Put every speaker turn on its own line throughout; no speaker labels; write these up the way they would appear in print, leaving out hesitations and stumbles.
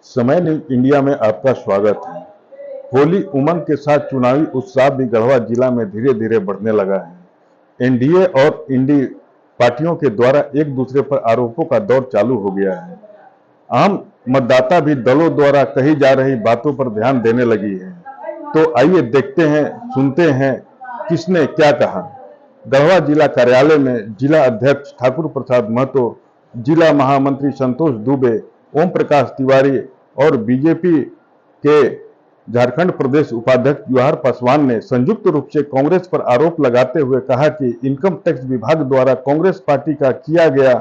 समय news India में आपका स्वागत है। होली उमंग के साथ चुनावी उत्साह भी गढ़वा जिला में धीरे धीरे बढ़ने लगा है। एनडीए और इंडी पार्टियों के द्वारा एक दूसरे पर आरोपों का दौर चालू हो गया है। आम मतदाता भी दलों द्वारा कही जा रही बातों पर ध्यान देने लगी है। तो आइए देखते हैं, सुनते हैं किसने क्या कहा। गढ़वा जिला कार्यालय में जिला अध्यक्ष ठाकुर प्रसाद महतो, जिला महामंत्री संतोष दुबे, ओम प्रकाश तिवारी और बीजेपी के झारखंड प्रदेश उपाध्यक्ष जवाहर पासवान ने संयुक्त रूप से कांग्रेस पर आरोप लगाते हुए कहा कि इनकम टैक्स विभाग द्वारा कांग्रेस पार्टी का किया गया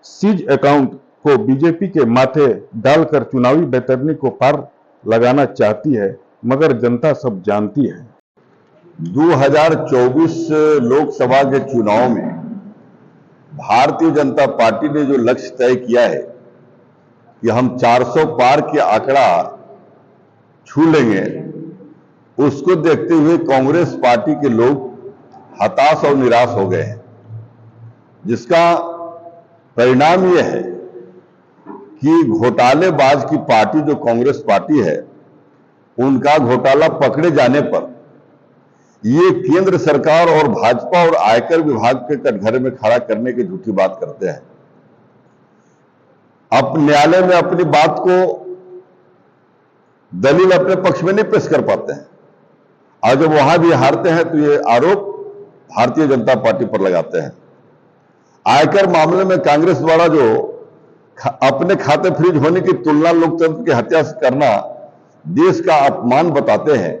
सीज अकाउंट को बीजेपी के माथे डालकर चुनावी बैतरनी को पार लगाना चाहती है, मगर जनता सब जानती है।
2024 लोकसभा के चुनाव में भारतीय जनता पार्टी ने जो लक्ष्य तय किया है कि हम 400 पार के आंकड़ा छू लेंगे, उसको देखते हुए कांग्रेस पार्टी के लोग हताश और निराश हो गए हैं, जिसका परिणाम यह है कि घोटालेबाज की पार्टी जो कांग्रेस पार्टी है, उनका घोटाला पकड़े जाने पर ये केंद्र सरकार और भाजपा और आयकर विभाग के कटघरे में खड़ा करने की झूठी बात करते हैं। अब न्यायालय में अपनी बात को दलील अपने पक्ष में नहीं पेश कर पाते हैं, और जब वहां भी हारते हैं तो ये आरोप भारतीय जनता पार्टी पर लगाते हैं। आयकर मामले में कांग्रेस द्वारा जो अपने खाते फ्रीज होने की तुलना लोकतंत्र की हत्या से करना देश का अपमान बताते हैं,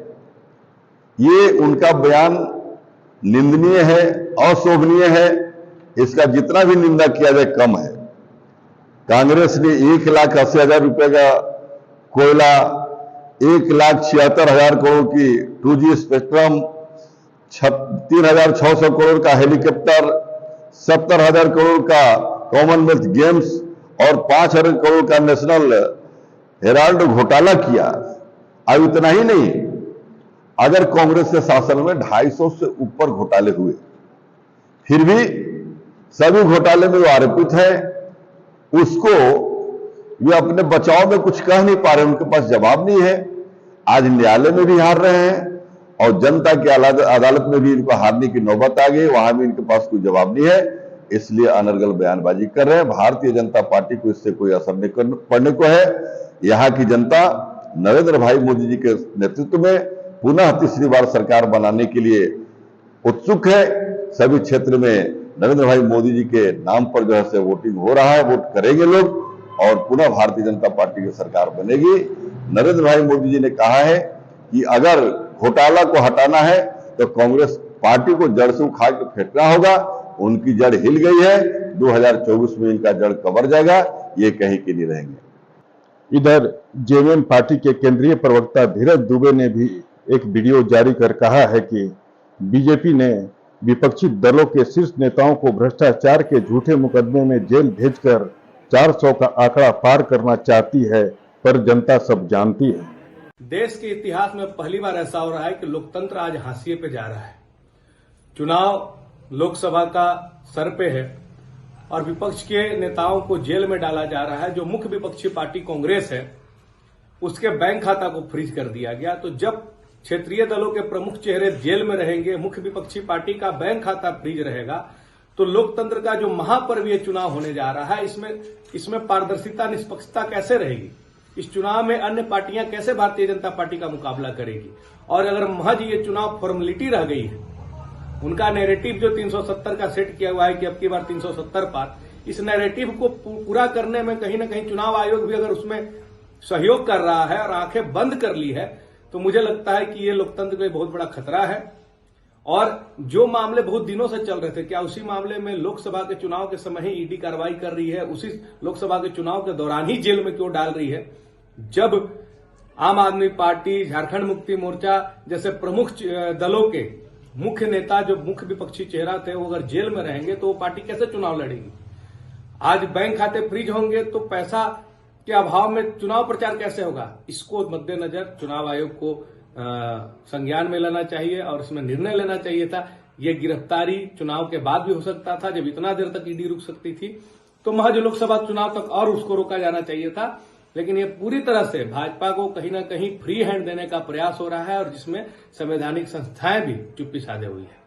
ये उनका बयान निंदनीय है, अशोभनीय है। इसका जितना भी निंदा किया जाए कम है। कांग्रेस ने 1,80,000 रुपए का कोयला, 1,76,000 करोड़ की 2G स्पेक्ट्रम, 3,600 करोड़ का हेलीकॉप्टर, 70,000 करोड़ का कॉमनवेल्थ गेम्स और 5,000 करोड़ का नेशनल हेराल्ड घोटाला किया। अब इतना ही नहीं, अगर कांग्रेस के शासन में 250 से ऊपर घोटाले हुए, फिर भी सभी घोटाले में वो आरोपित है, उसको ये अपने बचाव में कुछ कह नहीं पा रहे, उनके पास जवाब नहीं है। आज न्यायालय में भी हार रहे हैं और जनता की अदालत में भी इनको हारने की नौबत आ गई, वहां भी इनके पास कोई जवाब नहीं है, इसलिए अनर्गल बयानबाजी कर रहे हैं। भारतीय जनता पार्टी को इससे कोई असर नहीं पड़ने को है। यहाँ की जनता नरेंद्र भाई मोदी जी के नेतृत्व में पुनः तीसरी बार सरकार बनाने के लिए उत्सुक है। सभी क्षेत्र में नरेंद्र भाई मोदी जी के नाम पर जो है से वोटिंग हो रहा है, वोट करेंगे लोग और पुनः भारतीय जनता पार्टी की सरकार बनेगी। नरेंद्र भाई मोदी जी ने कहा है कि अगर घोटाला को हटाना है तो कांग्रेस पार्टी को जड़ से उखाड़ के फेंकना होगा। उनकी जड़ हिल गई है, 2024 में इनका जड़ कबर जाएगा, ये कहीं के नहीं रहेंगे।
इधर जेएमएम पार्टी के केंद्रीय प्रवक्ता धीरज दुबे ने भी एक वीडियो जारी कर कहा है कि बीजेपी ने विपक्षी दलों के शीर्ष नेताओं को भ्रष्टाचार के झूठे मुकदमे में जेल भेजकर 400 का आंकड़ा पार करना चाहती है, पर जनता सब जानती है।
देश के इतिहास में पहली बार ऐसा हो रहा है कि लोकतंत्र आज हाशिए पे जा रहा है। चुनाव लोकसभा का सर पे है और विपक्ष के नेताओं को जेल में डाला जा रहा है। जो मुख्य विपक्षी पार्टी कांग्रेस है, उसके बैंक खाता को फ्रीज कर दिया गया। तो जब क्षेत्रीय दलों के प्रमुख चेहरे जेल में रहेंगे, मुख्य विपक्षी पार्टी का बैंक खाता फ्रीज रहेगा, तो लोकतंत्र का जो महापर्व ये चुनाव होने जा रहा है, इसमें पारदर्शिता, निष्पक्षता कैसे रहेगी? इस चुनाव में अन्य पार्टियां कैसे भारतीय जनता पार्टी का मुकाबला करेगी? और अगर महज ये चुनाव फॉर्मेलिटी रह गई है, उनका नैरेटिव जो 370 का सेट किया हुआ है कि अब की बार 370 पार, इस नैरेटिव को पूरा करने में कहीं ना कहीं चुनाव आयोग भी अगर उसमें सहयोग कर रहा है और आंखें बंद कर ली है, तो मुझे लगता है कि ये लोकतंत्र में बहुत बड़ा खतरा है। और जो मामले बहुत दिनों से चल रहे थे, क्या उसी मामले में लोकसभा के चुनाव के समय ही ईडी कार्रवाई कर रही है? उसी लोकसभा के चुनाव के दौरान ही जेल में क्यों डाल रही है? जब आम आदमी पार्टी, झारखंड मुक्ति मोर्चा जैसे प्रमुख दलों के मुख्य नेता, जो मुख्य विपक्षी चेहरा थे, वो अगर जेल में रहेंगे तो वो पार्टी कैसे चुनाव लड़ेगी? आज बैंक खाते फ्रीज होंगे तो पैसा के अभाव में चुनाव प्रचार कैसे होगा? इसको मद्देनजर चुनाव आयोग को संज्ञान में लेना चाहिए और इसमें निर्णय लेना चाहिए था। ये गिरफ्तारी चुनाव के बाद भी हो सकता था। जब इतना देर तक ईडी रुक सकती थी, तो महज लोकसभा चुनाव तक और उसको रोका जाना चाहिए था। लेकिन ये पूरी तरह से भाजपा को कहीं ना कहीं फ्री हैंड देने का प्रयास हो रहा है और जिसमें संवैधानिक संस्थाएं भी चुप्पी साधे हुई है।